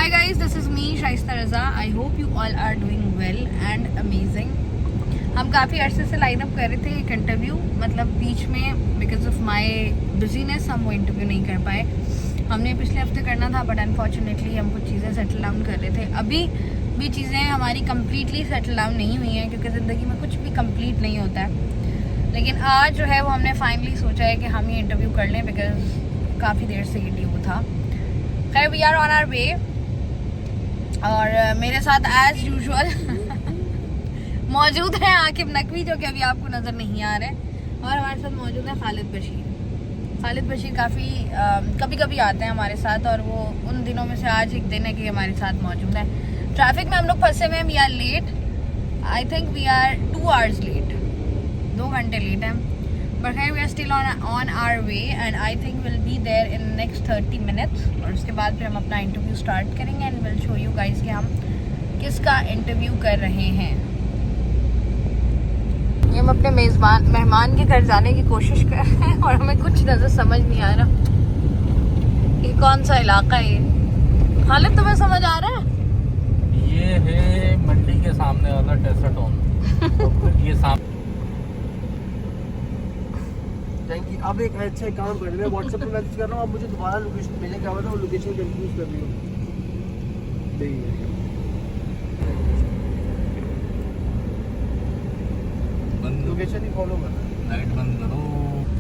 Hi guys, this is me Shaista Raza. I hope you all are doing well and amazing. हम काफ़ी अर्से से line up कर रहे थे एक इंटरव्यू, मतलब बीच में बिकॉज ऑफ माई बिजीनेस हम वो इंटरव्यू नहीं कर पाए. हमने पिछले हफ्ते करना था बट अनफॉर्चुनेटली हम कुछ चीज़ें सेटल डाउन कर रहे थे. अभी भी चीज़ें हमारी कम्प्लीटली सेटल डाउन नहीं हुई हैं क्योंकि ज़िंदगी में कुछ भी कम्प्लीट नहीं होता है. लेकिन आज जो है वो हमने फाइनली सोचा है कि हम ये इंटरव्यू कर लें बिकॉज काफ़ी देर से ये ड्यू था. खैर we are on our way और मेरे साथ एज यूजुअल मौजूद हैं आकिब नकवी जो कि अभी आपको नज़र नहीं आ रहे, और हमारे साथ मौजूद है खालिद बशीर. खालिद बशीर काफ़ी कभी कभी आते हैं हमारे साथ और वो उन दिनों में से आज एक दिन है कि हमारे साथ मौजूद है. ट्रैफिक में हम लोग फंसे हुए हैं. We are late. I think we are 2 hours late, 2 घंटे लेट हैं. बट खैर we are still on our way and I think will be there in next 30 minutes. और उसके बाद फिर हम अपना इंटरव्यू स्टार्ट करेंगे and will show you guys कि हम किसका इंटरव्यू कर रहे हैं. ये हम अपने मेहमान के घर जाने की कोशिश कर रहे हैं और हमें कुछ नज़र समझ नहीं आ रहा ये कौन सा इलाका है. खालिद तुम्हें समझ आ रहा है? ये है मंडी के सामने वाला डेजर्ट होम. ये सामने अब एक अच्छा काम कर रहे हैं, व्हाट्सएप पे मैसेज कर रहा हूँ, आप मुझे दोबारा लोकेशन भेजें. क्या बताओ लोकेशन कंफ्यूज कर रही हो. लोकेशन ही फॉलो करना. लाइट बंद करो.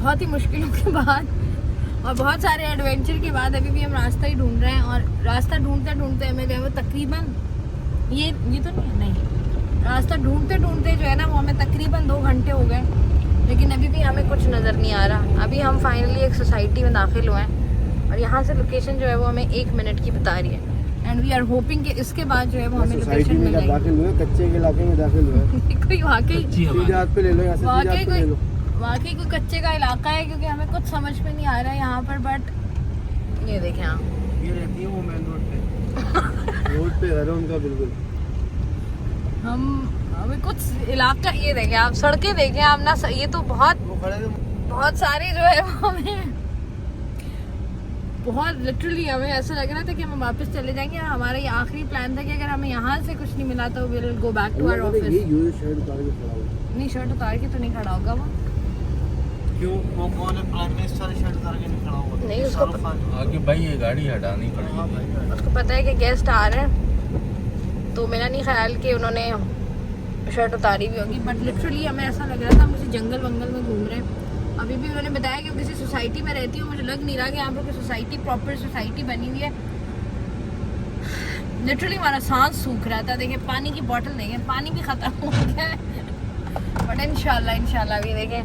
बहुत ही मुश्किलों के बाद और बहुत सारे एडवेंचर के बाद अभी भी हम रास्ता ही ढूंढ रहे हैं. और रास्ता ढूंढते ढूंढते हमें जो है वो तकरीबन ये तो नहीं रास्ता ढूंढते ढूंढते जो है ना वो हमें तकरीबन 2 घंटे हो गए, लेकिन अभी भी हमें कुछ नज़र नहीं आ रहा. अभी हम फाइनली एक सोसाइटी में दाखिल हुए हैं और यहाँ से लोकेशन जो है वो हमें 1 मिनट की बता रही है एंड वी आर होपिंग कि इसके बाद जो है वो हमें लोकेशन मिल जाएगी. दाखिल हुए कच्चे के इलाके में दाखिल हुए. कोई वाकई पे ले लो, यहाँ से वाकई ले लो. वाकई कोई कच्चे का इलाका है क्योंकि हमें कुछ समझ में नहीं आ रहा है यहाँ पर. बट ये देखें आप, ये रहती है वो मेन रोड पे. रोड पे घर है उनका बिल्कुल. हमें कुछ इलाका ये देखें आप, सड़कें देखें आप ना. ये तो बहुत सारे जो है वो हमें बहुत लिटरली हमें ऐसा लग रहा था कि हम वापस चले जाएंगे. और हमारा ये आखिरी प्लान था कि अगर हमें यहाँ से कुछ नहीं मिला तो will go back to our office. नहीं शर्ट उतार के तो नहीं खड़ा होगा वो. क्यों? वो कौन है प्राइम मिनिस्टर शर्ट उतार के नहीं खड़ा होगा? नहीं उसको आगे भाई ये गाड़ी हटानी पड़ेगी. उसको पता है कि गेस्ट आ रहे हैं तो मेरा नहीं ख्याल कि उन्होंने शर्ट उतारी भी होगी. बट लिटरली हमें ऐसा लग रहा था मुझे जंगल वंगल में घूम रहे हैं. अभी भी उन्होंने बताया कि किसी सोसाइटी में रहती हूँ, मुझे लग नहीं रहा कि यहाँ पर कोई सोसाइटी प्रॉपर सोसाइटी बनी हुई है. लिटरली हमारा सांस सूख रहा था. देखिए पानी की बोतल देखें, पानी भी ख़त्म हो गया है. बट इंशाल्लाह भी देखें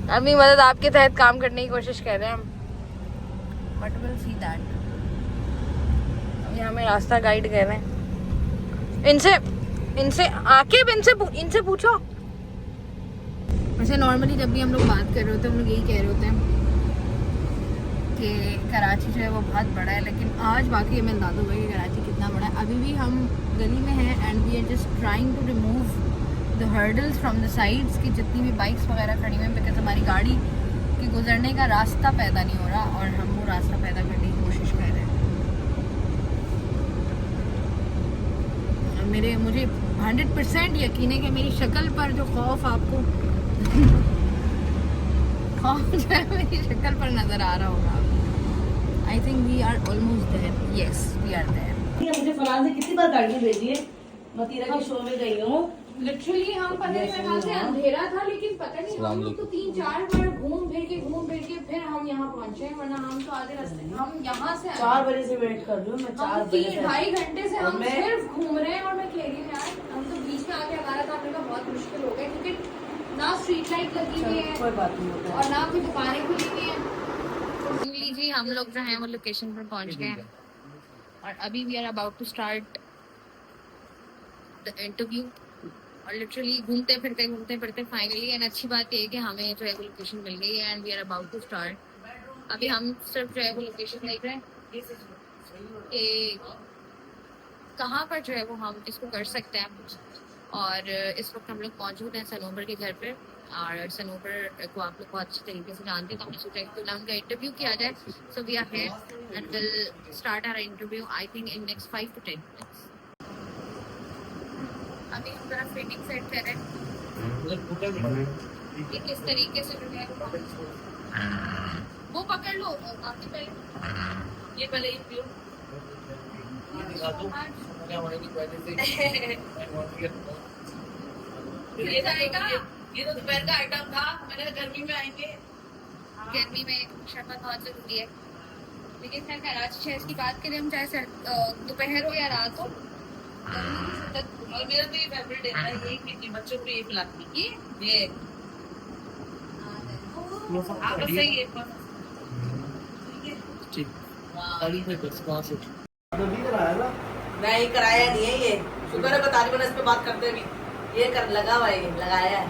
अपनी मदद आपके तहत काम करने की कोशिश कर रहे हैं हम. But will see that. अभी हमें रास्ता गाइड कर रहे हैं. इनसे आकिब इनसे पूछो. वैसे नॉर्मली जब भी हम लोग बात कर रहे होते हैं हम लोग यही कह रहे होते हैं कि कराची जो है वो बहुत बड़ा है, लेकिन आज बाकी हमें अंदाज़ा हुआ कि कराची कितना बड़ा है. अभी भी हम गली में हैं and we are just trying to remove the hurdles from the sides की जितनी भी बाइक्स वगैरह खड़ी हुई हैं बिकॉज हमारी गाड़ी के गुजरने का रास्ता पैदा नहीं हो रहा और हम वो रास्ता पैदा करने की कोशिश कर रहे हैं. मुझे 100% यकीन है कि मेरी शक्ल पर जो खौफ आपको खौफ जो है मेरी शक्ल पर नजर आ रहा होगा. I think we are almost there. Yes we are there. मुझे फलान से कितनी बार गाड़ियाँ भेजी है. मतीरा के शो में गई हूँ. लिटरली हम पता नहीं मेरे ख्याल से अंधेरा था लेकिन पता नहीं हम लोग तो 3-4 बार घूम फिर के फिर हम यहाँ पहुँचे. वरना हम तो आधे रास्ते हम यहाँ से 4 बजे से वेट कर रही हूँ मैं. 4 बजे से 2.5 घंटे से हम मैं- सिर्फ घूम रहे हैं. और मैं कह रही हूँ यार हम तो बीच में आके हमारा तो हमने कहा बहुत मुश्किल हो गया क्योंकि ना स्ट्रीट लाइट लगी हुई है कोई बात नहीं होता और ना कोई दुकानें खुली हुई हैं. जी हम लोग जो हैं वो लोकेशन पर पहुंच गए हैं और अभी we are about to start the interview. और लिटरली घूमते फिरते फाइनली एंड अच्छी बात ये है कि हमें जो है वो लोकेशन मिल गई है and we are about to start. अभी हम सिर्फ जो है वो लोकेशन देख रहे हैं कि कहाँ पर जो है वो हम इसको कर सकते हैं. और इस वक्त हम लोग मौजूद हैं सनोबर के घर पे और सनोवर को आप लोग बहुत अच्छे तरीके से जानते हैं, तो हमने सोचा कि उनका इंटरव्यू किया जाए. So we are here and will start our interview I think in next 5 to 10 minutes. अभी हम जरा फिटिंग सेट कर रहे हैं कि किस तरीके से जो है वो पकड़ लो आपके पहले, ये पहले ही पियो। ये जाएगा, ये तो दोपहर का आइटम था, मैंने कहा गर्मी में आएंगे। गर्मी में शरबत बहुत जरूरी है, लेकिन खैर आज 6 की बात करें हम, चाहे दोपहर हो या रात हो, और मेरा तो ये फेवरेट है, ये बच्चों को ये पिलाती ये आप बस सही है। नबी कराया ना नहीं कराया नहीं है ये, शुक्र है बता रही मैंने इस पे बात करते भी ये कर लगा हुआ है, लगाया है।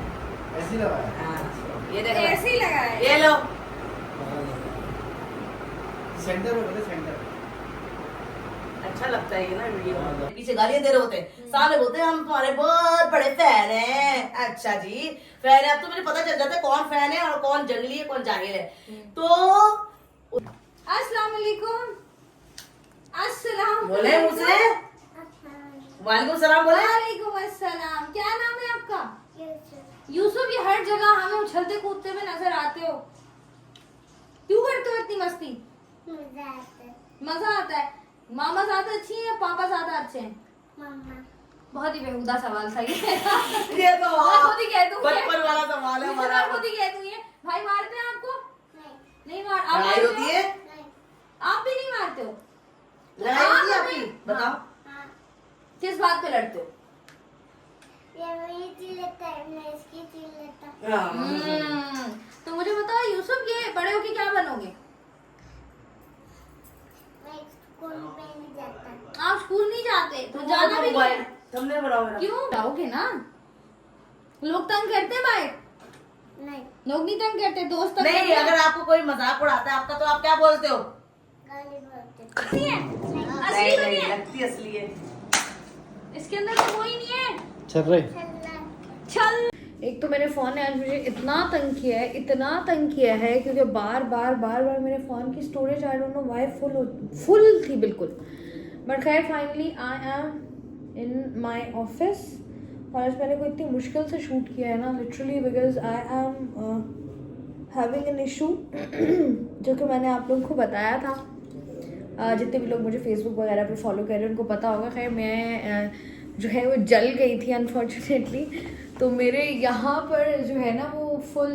ऐसे ही लगाया हाँ, ये देखो ऐसे ही लगा है। ये लो सेंटर में बोले सेंटर अच्छा लगता है ये ना वीडियो। पीछे गालियां दे रहे होते हैं, सामने बोलते हैं हम तुम्हारे बहुत बड़े फैन हैं। अच्छा जी फैन है, अब तो मुझे पता चल जाता है कौन फैन है और कौन जंगली है कौन जाहिल है। तो अस्सलाम वालेकुम। अस्सलाम बोले मुझसे वालेकुम सलाम बोले। वालेकुम अस्सलाम। क्या नाम है आपका? यूसुफ। ये हर जगह हमें उछलते कूदते हुए नजर आते हो, क्यों करते हो इतनी मस्ती? मजा आता है। मामा ज्यादा अच्छी है या पापा ज्यादा अच्छे हैं? मामा। बहुत ही बेहुदा सवाल था ये। ये तो मैं खुद ही कह दूं, बचपन वाला सवाल है हमारा। मैं खुद ही कह दूं ये। भाई मारते हैं आपको? नहीं मार। आप लड़ाई मारते होती हो? है, आप भी नहीं मारते हो? लड़ाई होती है आपकी, बताओ किस बात पे लड़ते हो? तो मुझे बताओ यूसुफ, ये बड़े होके क्या बनोगे? आप स्कूल नहीं जाते तो जाना भी नहीं है। तुमने बनाओ मेरा। क्यों जाओगे ना? लोग तंग करते हैं भाई? नहीं लोग नहीं तंग करते, दोस्त तंग नहीं, करते हैं। अगर आपको कोई मजाक उड़ाता है आपका तो आप क्या बोलते हो? गाली बोलते असली है? असली नहीं तो नहीं नहीं है, लगती असली है। इसके अंदर तो वो ही नहीं है। चल रहे चल। एक तो मेरे फ़ोन ने आज मुझे इतना तंग किया है, इतना तंग किया है, क्योंकि बार बार मेरे फ़ोन की storage I don't know why full थी बिल्कुल। बट खैर finally I am in my office, और आज मैंने को इतनी मुश्किल से शूट किया है ना, literally because I am having an issue जो कि मैंने आप लोगों को बताया था। जितने भी लोग मुझे फेसबुक वगैरह पे फॉलो कर रहे हैं उनको पता होगा। खैर मैं जो है वो जल गई थी अनफॉर्चुनेटली, तो मेरे यहाँ पर जो है ना वो फुल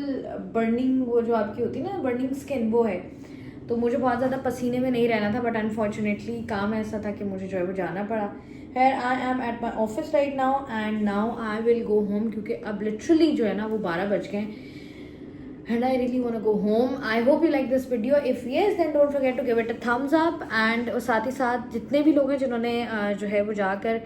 बर्निंग, वो जो आपकी होती है ना बर्निंग स्किन, वो है। तो मुझे बहुत ज़्यादा पसीने में नहीं रहना था, बट अनफॉर्चुनेटली काम ऐसा था कि मुझे जो है वो जाना पड़ा। खैर I am at my office right now and now I will go home, क्योंकि अब लिटरली जो है ना वो 12 बज गए and I really want to go home. I hope you like this video. If yes, then don't forget to give it a thumbs up. And साथ ही साथ जितने भी लोग हैं जिन्होंने जो है वो जाकर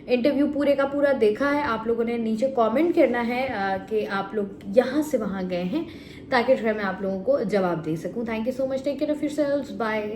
इंटरव्यू पूरे का पूरा देखा है, आप लोगों ने नीचे कमेंट करना है कि आप लोग यहाँ से वहाँ गए हैं, ताकि जो है मैं आप लोगों को जवाब दे सकूँ। Thank you so much. Take care of yourselves. Bye.